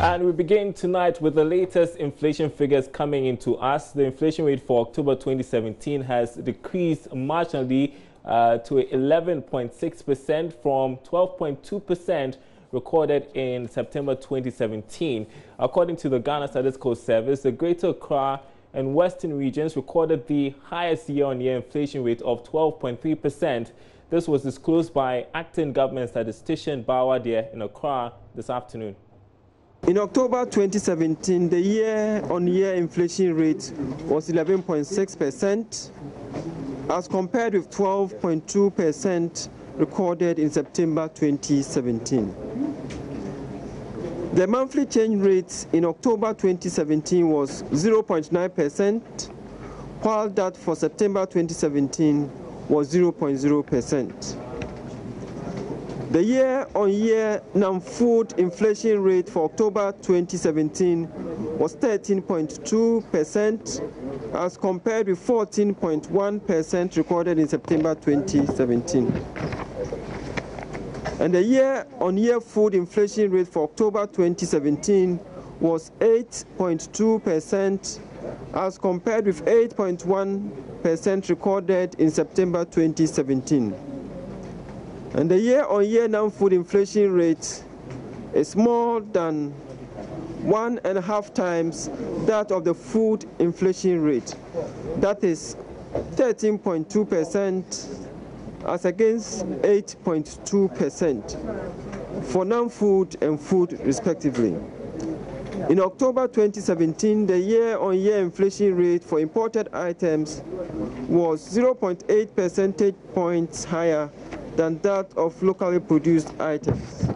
And we begin tonight with the latest inflation figures coming into us. The inflation rate for October 2017 has decreased marginally to 11.6% from 12.2% recorded in September 2017. According to the Ghana Statistical Service, the Greater Accra and Western regions recorded the highest year-on-year inflation rate of 12.3%. This was disclosed by acting government statistician Bawadia in Accra this afternoon. In October 2017, the year-on-year inflation rate was 11.6%, as compared with 12.2% recorded in September 2017. The monthly change rate in October 2017 was 0.9%, while that for September 2017 was 0.0%. The year-on-year non-food inflation rate for October 2017 was 13.2%, as compared with 14.1% recorded in September 2017. And the year-on-year food inflation rate for October 2017 was 8.2%, as compared with 8.1% recorded in September 2017. And the year-on-year non-food inflation rate is more than 1.5 times that of the food inflation rate. That is 13.2% as against 8.2% for non-food and food respectively. In October 2017, the year-on-year inflation rate for imported items was 0.8 percentage points higher than that of locally produced items.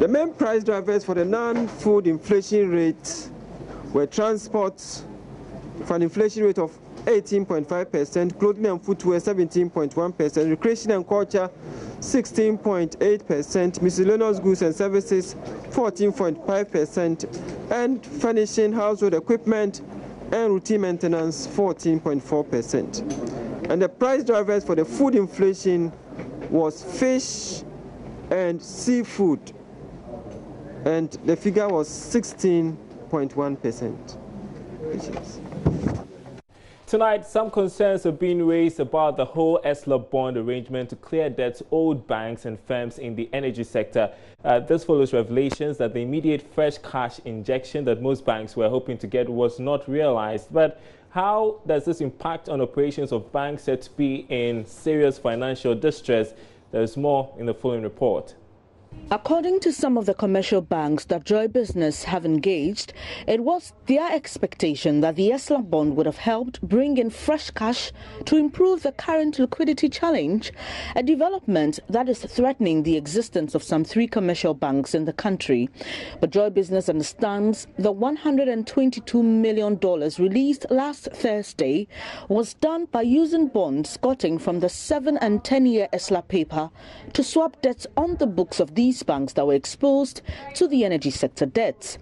The main price drivers for the non-food inflation rate were transport for an inflation rate of 18.5%, clothing and footwear 17.1%, recreation and culture 16.8%, miscellaneous goods and services 14.5%, and furnishing, household equipment and routine maintenance 14.4%. And the price drivers for the food inflation was fish and seafood, and the figure was 16.1%. Tonight, some concerns are being raised about the whole ESLA bond arrangement to clear debts owed banks and firms in the energy sector. This follows revelations that the immediate fresh cash injection that most banks were hoping to get was not realized. But how does this impact on operations of banks said to be in serious financial distress? There's more in the following report. According to some of the commercial banks that Joy Business have engaged, it was their expectation that the ESLA bond would have helped bring in fresh cash to improve the current liquidity challenge, a development that is threatening the existence of some 3 commercial banks in the country. But Joy Business understands the $122 million released last Thursday was done by using bonds gotten from the 7- and 10-year ESLA paper to swap debts on the books of these banks that were exposed to the energy sector debts.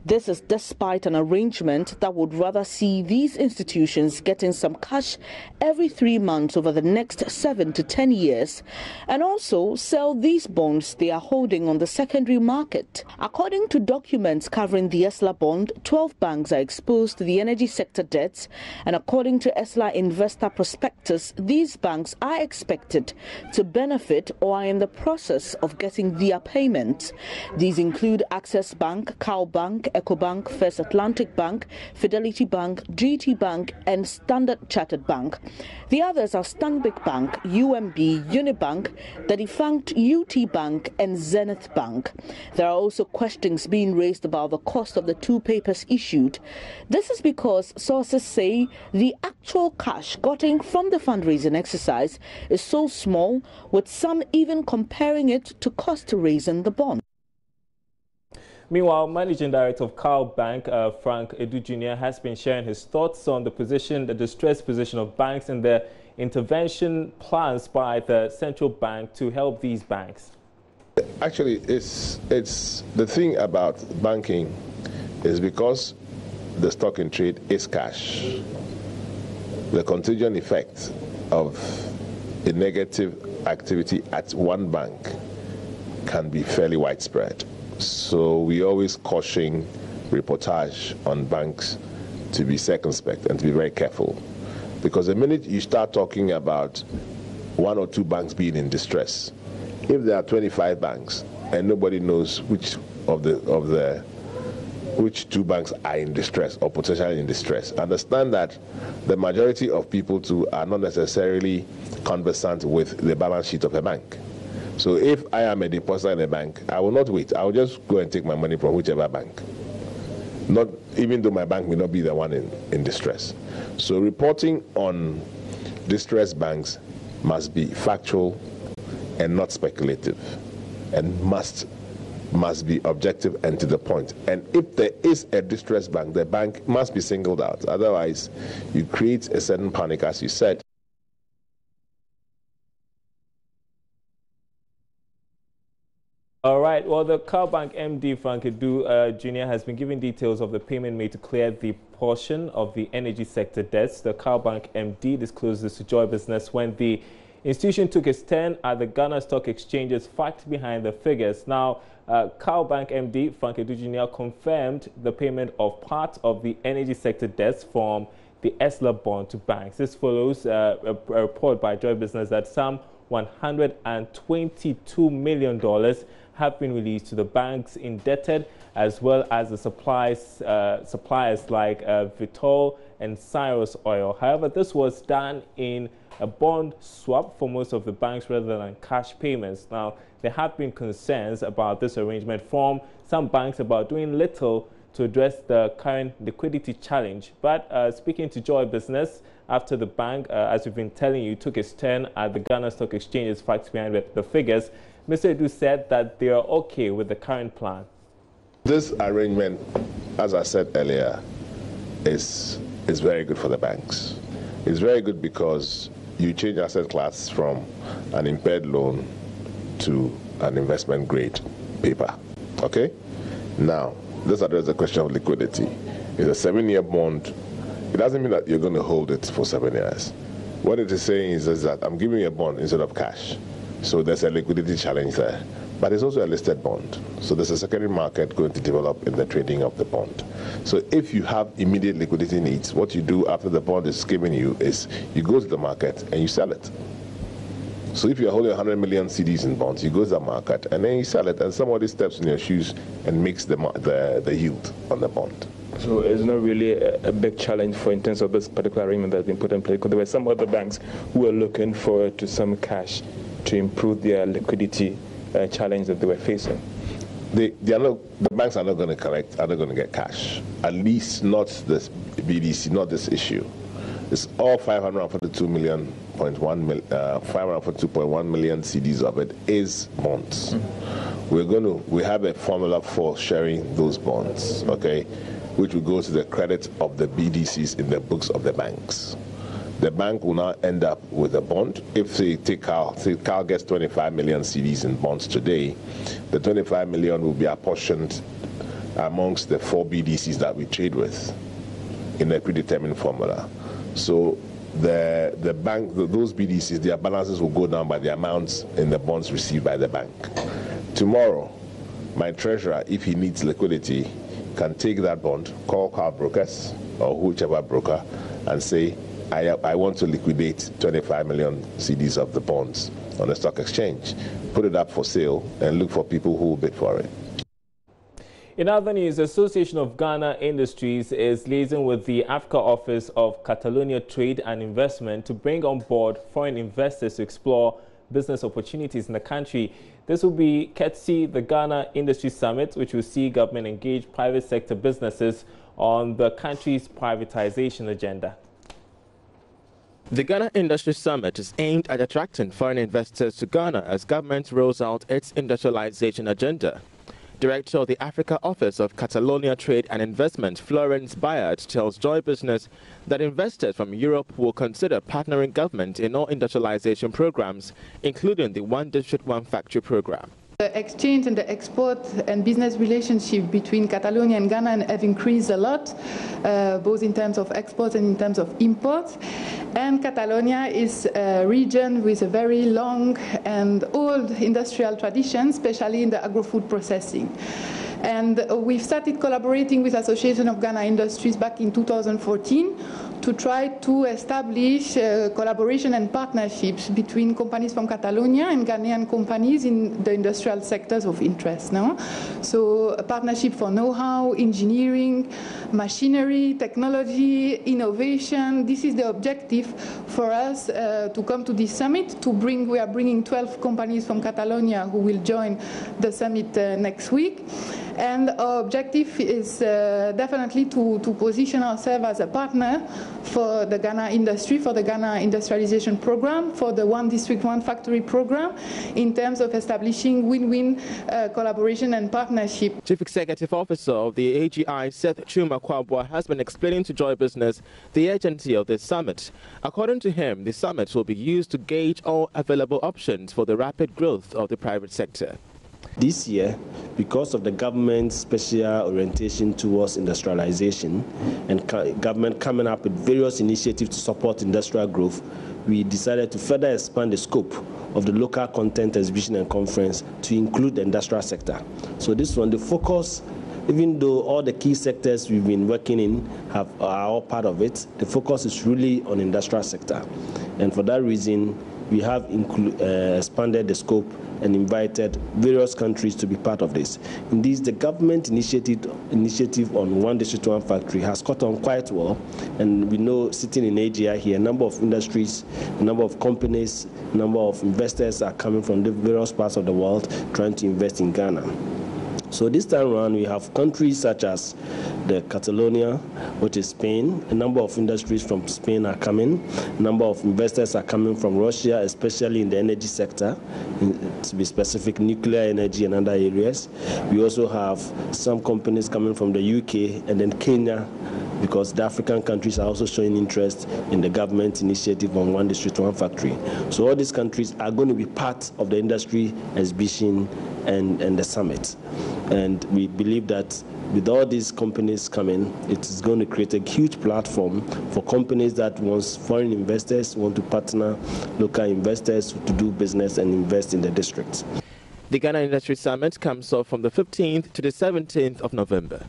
This is despite an arrangement that would rather see these institutions getting some cash every 3 months over the next 7 to 10 years and also sell these bonds they are holding on the secondary market. According to documents covering the ESLA bond, 12 banks are exposed to the energy sector debts, and according to ESLA investor prospectus, these banks are expected to benefit or are in the process of getting their payments. These include Access Bank, Cow Bank, Ecobank, First Atlantic Bank, Fidelity Bank, GT Bank, and Standard Chartered Bank. The others are Stanbic Bank, UMB, Unibank, the defunct UT Bank, and Zenith Bank. There are also questions being raised about the cost of the 2 papers issued. This is because sources say the actual cash gotten from the fundraising exercise is so small, with some even comparing it to cost to raising the bond. Meanwhile, Managing Director of Cow Bank, Frank Edu Jr., has been sharing his thoughts on the distressed position of banks and the intervention plans by the central bank to help these banks. Actually, it's the thing about banking is because the stock in trade is cash. The contagion effect of a negative activity at one bank can be fairly widespread. So we always caution reportage on banks to be circumspect and to be very careful. Because the minute you start talking about one or two banks being in distress, if there are 25 banks and nobody knows which two banks are in distress or potentially in distress, understand that the majority of people too are not necessarily conversant with the balance sheet of a bank. So if I am a depositor in a bank, I will not wait. I will just go and take my money from whichever bank, not even though my bank may not be the one in distress. So reporting on distressed banks must be factual and not speculative, and must be objective and to the point. And if there is a distressed bank, the bank must be singled out. Otherwise, you create a certain panic, as you said. All right. Well, the CalBank MD, Frank Edu Jr., has been giving details of the payment made to clear the portion of the energy sector debts. The CalBank MD disclosed this to Joy Business when the institution took its turn at the Ghana Stock Exchange's fact behind the figures. Now, CalBank MD, Frank Edu Jr., confirmed the payment of part of the energy sector debts from the ESLA bond to banks. This follows a report by Joy Business that some $122 million have been released to the banks indebted, as well as the suppliers like Vitol and Cyrus Oil. However, this was done in a bond swap for most of the banks rather than cash payments. Now, there have been concerns about this arrangement from some banks about doing little to address the current liquidity challenge. But speaking to Joy Business, after the bank, as we've been telling you, took its turn at the Ghana Stock Exchange's facts behind the figures, Mr. Edu said that they are okay with the current plan. This arrangement, as I said earlier, is very good for the banks. It's very good because you change asset class from an impaired loan to an investment grade paper. Okay? Now, this addresses the question of liquidity. It's a 7-year bond. It doesn't mean that you're going to hold it for 7 years. What it is saying is that I'm giving you a bond instead of cash. So there's a liquidity challenge there. But it's also a listed bond. So there's a secondary market going to develop in the trading of the bond. So if you have immediate liquidity needs, what you do after the bond is given you is you go to the market and you sell it. So if you're holding 100 million CDs in bonds, you go to the market and then you sell it, and somebody steps in your shoes and makes the yield on the bond. So it's not really a big challenge in terms of this particular arrangement that's been put in place, because there were some other banks who were looking forward to some cash to improve their liquidity challenge that they were facing. The banks are not going to collect, are not going to get cash. At least not this BDC, not this issue. It's all 542.1 million CDs of it is bonds. We have a formula for sharing those bonds, okay, which will go to the credit of the BDCs in the books of the banks. The bank will now end up with a bond. If they take Cal gets 25 million CDs in bonds today, the 25 million will be apportioned amongst the 4 BDCs that we trade with in a predetermined formula. So the bank, those BDCs, their balances will go down by the amounts in the bonds received by the bank. Tomorrow, my treasurer, if he needs liquidity, can take that bond, call Cal brokers or whichever broker, and say, I want to liquidate 25 million CDs of the bonds on the stock exchange, put it up for sale, and look for people who will bid for it. In other news, the Association of Ghana Industries is liaising with the Africa Office of Catalonia Trade and Investment to bring on board foreign investors to explore business opportunities in the country. This will be courtesy the Ghana Industry Summit, which will see government engage private sector businesses on the country's privatization agenda. The Ghana Industry Summit is aimed at attracting foreign investors to Ghana as government rolls out its industrialization agenda. Director of the Africa Office of Catalonia Trade and Investment, Florence Bayard, tells Joy Business that investors from Europe will consider partnering government in all industrialization programs, including the One District, One Factory program. The exchange and the export and business relationship between Catalonia and Ghana have increased a lot, both in terms of exports and in terms of imports. And Catalonia is a region with a very long and old industrial tradition, especially in the agro-food processing. And we've started collaborating with Association of Ghana Industries back in 2014 to try to establish collaboration and partnerships between companies from Catalonia and Ghanaian companies in the industrial sectors of interest. No? So a partnership for know-how, engineering, machinery, technology, innovation. This is the objective for us to come to this summit. We are bringing 12 companies from Catalonia who will join the summit next week. And our objective is definitely to position ourselves as a partner for the Ghana industry, for the Ghana industrialization program, for the One District, One Factory program, in terms of establishing win-win collaboration and partnership. Chief Executive Officer of the AGI, Seth Chuma Kwabwa, has been explaining to Joy Business the urgency of this summit. According to him, the summit will be used to gauge all available options for the rapid growth of the private sector. This year, because of the government's special orientation towards industrialization and government coming up with various initiatives to support industrial growth, we decided to further expand the scope of the local content exhibition and conference to include the industrial sector. So this one, the focus, even though all the key sectors we've been working in are all part of it, the focus is really on industrial sector. And for that reason, we have expanded the scope and invited various countries to be part of this. In this, the government initiative on One District, One Factory has caught on quite well, and we know, sitting in AGI here, a number of industries, a number of companies, a number of investors are coming from the various parts of the world trying to invest in Ghana. So this time around, we have countries such as the Catalonia, which is Spain. A number of industries from Spain are coming. A number of investors are coming from Russia, especially in the energy sector, to be specific, nuclear energy and other areas. We also have some companies coming from the UK and then Kenya, because the African countries are also showing interest in the government initiative on One District, One Factory. So all these countries are going to be part of the industry exhibition and the summit. And we believe that with all these companies coming, it is going to create a huge platform for companies that foreign investors want to partner, local investors to do business and invest in the district. The Ghana Industry Summit comes off from the 15th to the 17th of November.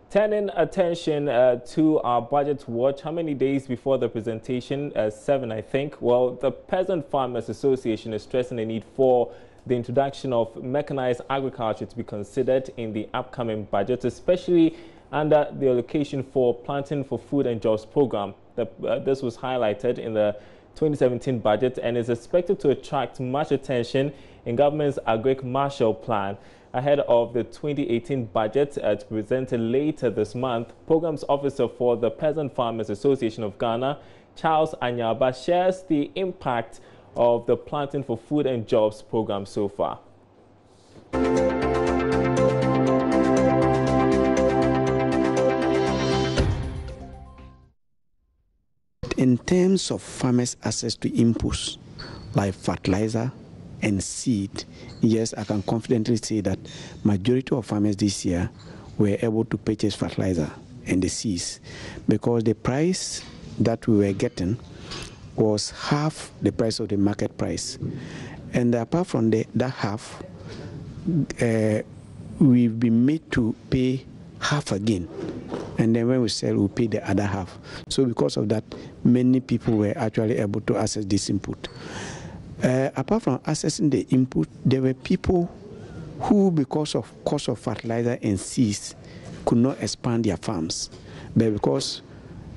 Turning attention to our budget watch, how many days before the presentation? 7, I think. Well, the Peasant Farmers Association is stressing the need for the introduction of mechanized agriculture to be considered in the upcoming budget, especially under the allocation for Planting for Food and Jobs program. This was highlighted in the 2017 budget and is expected to attract much attention in government's Agric Marshall Plan. Ahead of the 2018 budget to be presented later this month, Programs Officer for the Peasant Farmers Association of Ghana, Charles Anyaba, shares the impact of the Planting for Food and Jobs program so far. In terms of farmers' access to inputs like fertilizer and seed, yes, I can confidently say that majority of farmers this year were able to purchase fertilizer and the seeds, because the price that we were getting was half the price of the market price. And apart from that half, we've been made to pay half again. And then when we sell, we'll pay the other half. So because of that, many people were actually able to access this input. Apart from accessing the input, there were people who, because of cost of fertilizer and seeds, could not expand their farms. But because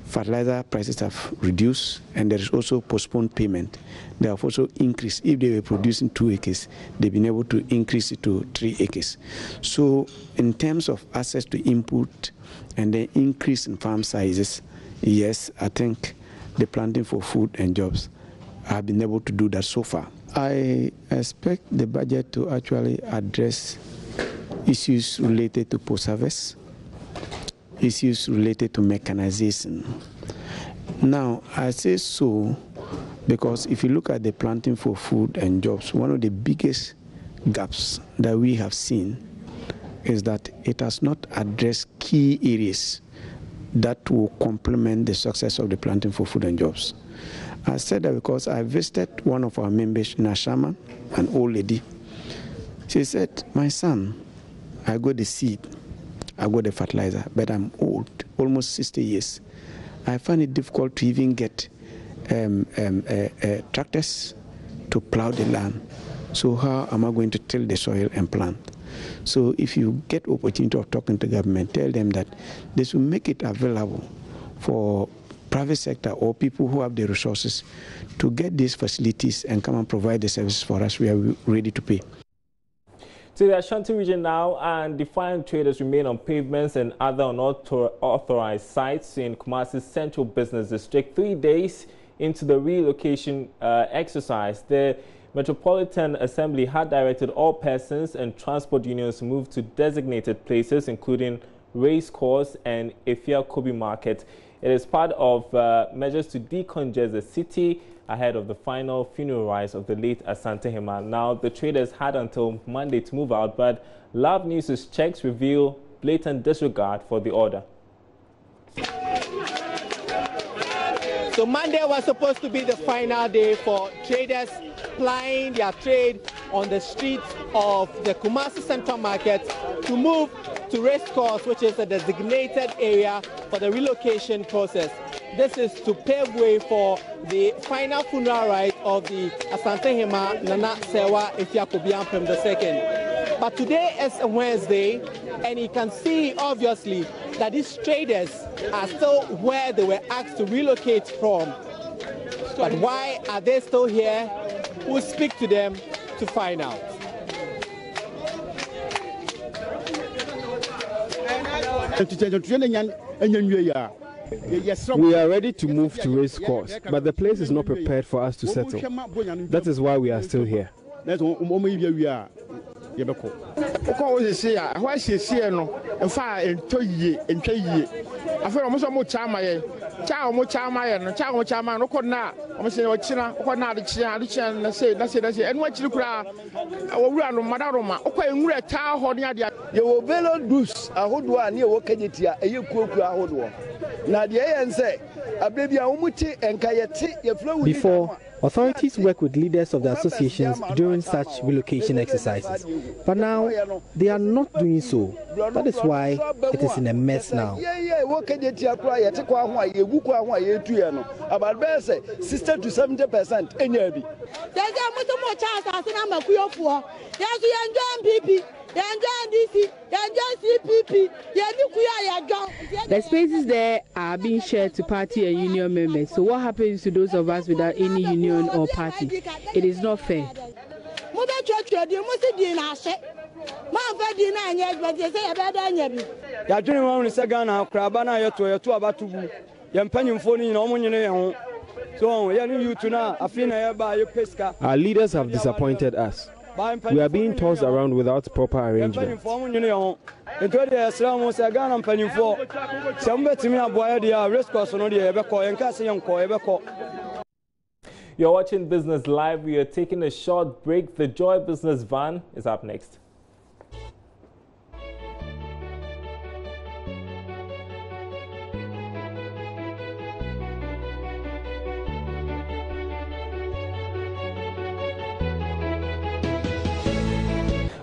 fertilizer prices have reduced and there is also postponed payment, they have also increased. If they were producing 2 acres, they've been able to increase it to 3 acres. So in terms of access to input and the increase in farm sizes, yes, I think the Planting for Food and Jobs have been able to do that so far. I expect the budget to actually address issues related to post-harvest, issues related to mechanization. Now, I say so because if you look at the Planting for Food and Jobs, one of the biggest gaps that we have seen is that it has not addressed key areas that will complement the success of the planting for food and jobs. I said that because I visited one of our members, Nashama, an old lady. She said, my son, I got the seed, I got the fertilizer, but I'm old, almost 60 years. I find it difficult to even get tractors to plow the land. So how am I going to till the soil and plant? So if you get opportunity of talking to government, tell them that they should make it available for private sector or people who have the resources to get these facilities and come and provide the services for us. We are ready to pay. To the Ashanti region now, and defiant traders remain on pavements and other unauthorized sites in Kumasi's central business district 3 days into the relocation exercise. The Metropolitan Assembly had directed all persons and transport unions to move to designated places, including race course and Efia Kobi Market. It is part of measures to decongest the city ahead of the final funeral rites of the late Asante Hema. Now, the traders had until Monday to move out, but Love News' checks reveal blatant disregard for the order. So Monday was supposed to be the final day for traders plying their trade on the streets of the Kumasi Central Market to move to race course, which is a designated area for the relocation process. This is to pave way for the final funeral rite of the Asante Hema Nana Sewa Efia Kobi Ampem II. But today is a Wednesday, and you can see obviously that these traders are still where they were asked to relocate from. But why are they still here? We'll speak to them to find out. We are ready to move to race course, but the place is not prepared for us to settle. That is why we are still here. Before, authorities work with leaders of the associations during such relocation exercises, but now they are not doing so. That is why it is in a mess now. 60 to 70%. The spaces there are being shared to party and union members. So what happens to those of us without any union or party? It is not fair. Our leaders have disappointed us. We are being tossed around without proper arrangements. You're watching Business Live. We are taking a short break. The Joy Business van is up next.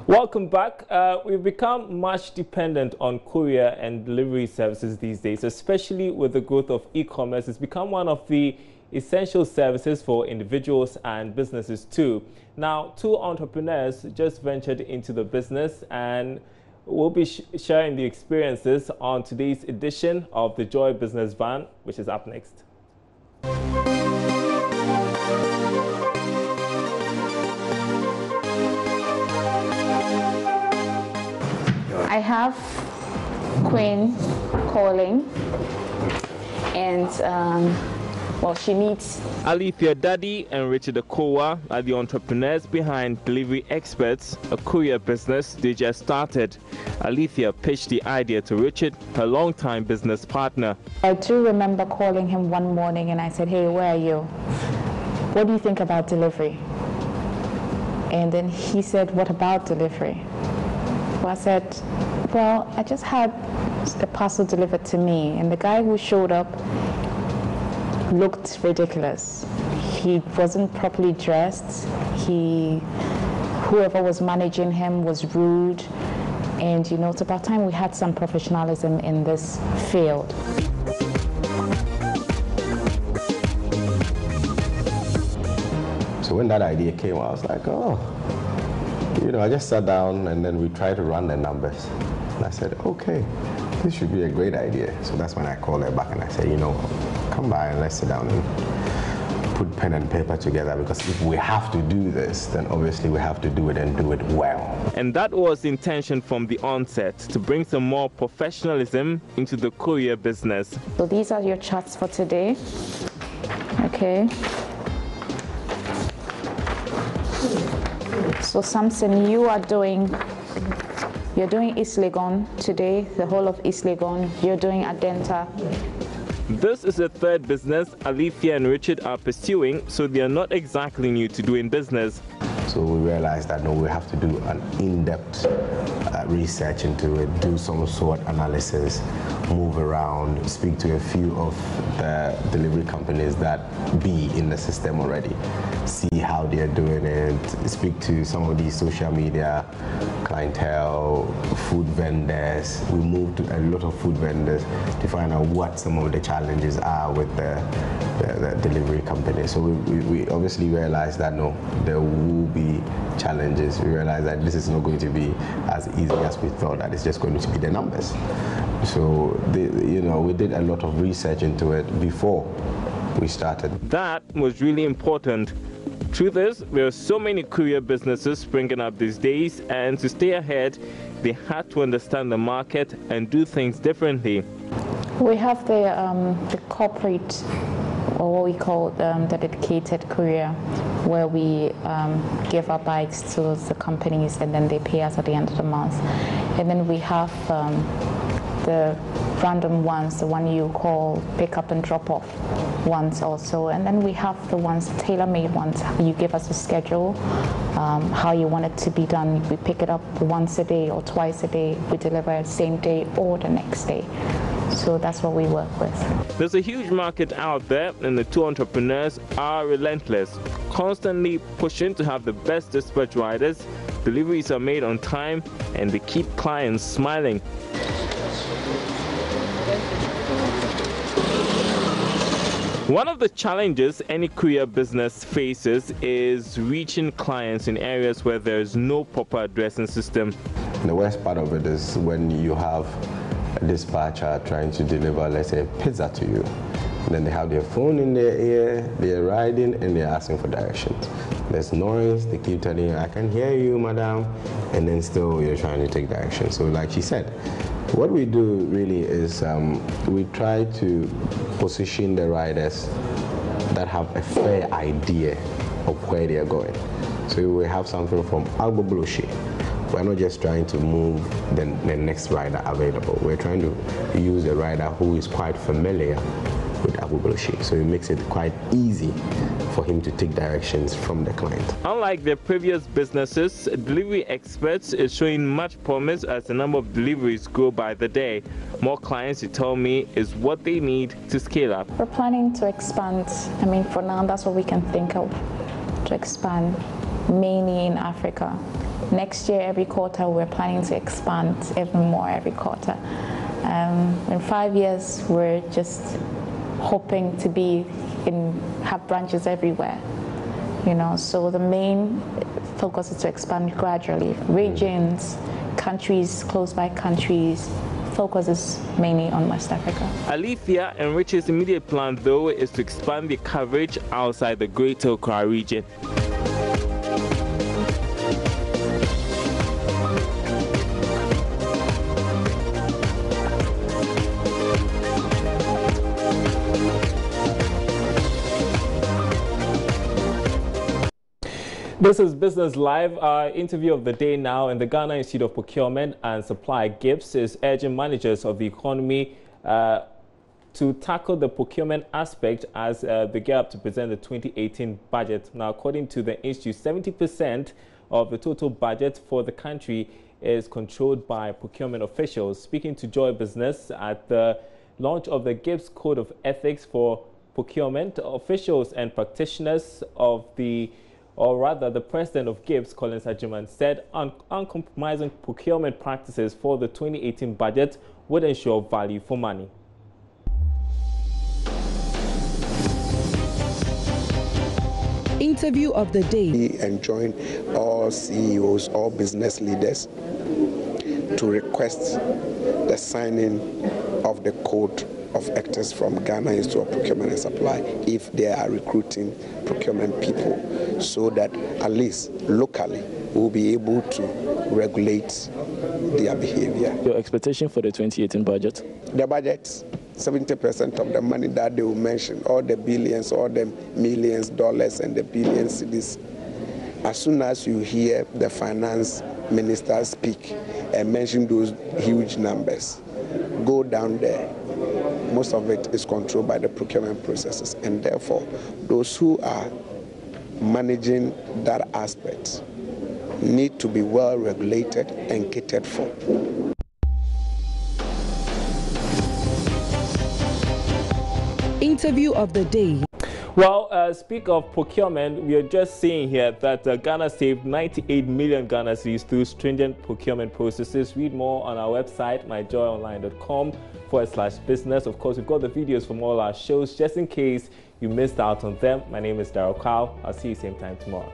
Welcome back. We've become much dependent on courier and delivery services these days, especially with the growth of e-commerce. It's become one of the essential services for individuals and businesses too. Now, two entrepreneurs just ventured into the business and will be sharing the experiences on today's edition of the Joy Business Van, which is up next. I have Queen calling, and well, she needs. Alethea Daddy and Richard Akowa are the entrepreneurs behind Delivery Experts, a courier business they just started. Alethea pitched the idea to Richard, her longtime business partner. I do remember calling him one morning and I said, "Hey, where are you? What do you think about delivery?" And then he said, what about delivery? So I said, well, I just had a parcel delivered to me, and the guy who showed up looked ridiculous. He wasn't properly dressed. Whoever was managing him was rude. And, it's about time we had some professionalism in this field. So when that idea came, I was like, oh, I just sat down and then we tried to run the numbers. And I said, okay, this should be a great idea. So that's when I called her back and I said, come by and let's sit down and put pen and paper together, because if we have to do this, then obviously we have to do it and do it well. And that was the intention from the onset, to bring some more professionalism into the courier business. So these are your charts for today. Okay. So Samson, you're doing East Legon today, the whole of East Legon. You're doing Adenta. This is the third business Alifia and Richard are pursuing, so they are not exactly new to doing business. So we realized that we have to do an in-depth research into it, do some SWOT analysis, move around, speak to a few of the delivery companies that be in the system already, see how they're doing it, speak to some of these social media clientele, food vendors. We moved to a lot of food vendors to find out what some of the challenges are with the delivery companies. So we obviously realized that there will be challenges. We realized that this is not going to be as easy as we thought, that it's just going to be the numbers. So we did a lot of research into it before we started. That was really important. Truth is, there are so many courier businesses springing up these days, and to stay ahead, they had to understand the market and do things differently. We have the corporate, or what we call the dedicated courier, where we give our bikes to the companies and then they pay us at the end of the month. And then we have the random ones, the one you call pick up and drop off ones also. And then we have the ones, tailor-made ones. You give us a schedule, how you want it to be done. We pick it up once a day or twice a day. We deliver it same day or the next day. So that's what we work with. There's a huge market out there, and the two entrepreneurs are relentless, constantly pushing to have the best dispatch riders. Deliveries are made on time, and they keep clients smiling. One of the challenges any courier business faces is reaching clients in areas where there is no proper addressing system. The worst part of it is when you have a dispatcher trying to deliver, let's say, pizza to you. And then they have their phone in their ear, they're riding, and they're asking for directions. There's noise, they keep telling you, I can hear you, madam, and then still you're trying to take directions. So like she said, what we do really is we try to position the riders that have a fair idea of where they are going. So we have something from Agboboloshi. We're not just trying to move the next rider available. We're trying to use a rider who is quite familiar with Agboboloshi. So it makes it quite easy for him to take directions from the client. Unlike their previous businesses, Delivery Experts is showing much promise as the number of deliveries grow by the day. More clients, you tell me, is what they need to scale up. We're planning to expand. For now, that's what we can think of, to expand mainly in Africa. Next year, every quarter, we're planning to expand even more every quarter. In 5 years, we're just hoping to have branches everywhere. So the main focus is to expand gradually. Regions, countries, close by countries. Focus is mainly on West Africa. Alifia and Richard's immediate plan, though, is to expand the coverage outside the Greater Accra region. This is Business Live. Our interview of the day now, in the Ghana Institute of Procurement and Supply GIPS is urging managers of the economy to tackle the procurement aspect as they gear up to present the 2018 budget. Now, according to the Institute, 70% of the total budget for the country is controlled by procurement officials. Speaking to Joy Business at the launch of the Gibbs Code of Ethics for Procurement, officials and practitioners of the president of Gibbs, Collins Ajiman, said uncompromising procurement practices for the 2018 budget would ensure value for money. Interview of the day. We enjoin all CEOs, all business leaders to request the signing of the Code of Ethics from Ghana Institute of Procurement and Supply if they are recruiting procurement people, so that at least locally we'll be able to regulate their behavior. Your expectation for the 2018 budget? The budget, 70% of the money that they will mention, all the billions, all the millions dollars and the billions cedis. As soon as you hear the finance minister speak and mention those huge numbers, go down there. Most of it is controlled by the procurement processes, and therefore those who are managing that aspect need to be well regulated and catered for. Interview of the day. Well, speak of procurement, we are just seeing here that Ghana saved 98 million Ghana cedis through stringent procurement processes. Read more on our website, myjoyonline.com/business. Of course, we've got the videos from all our shows, just in case you missed out on them. My name is Darryl Kyle. I'll see you same time tomorrow.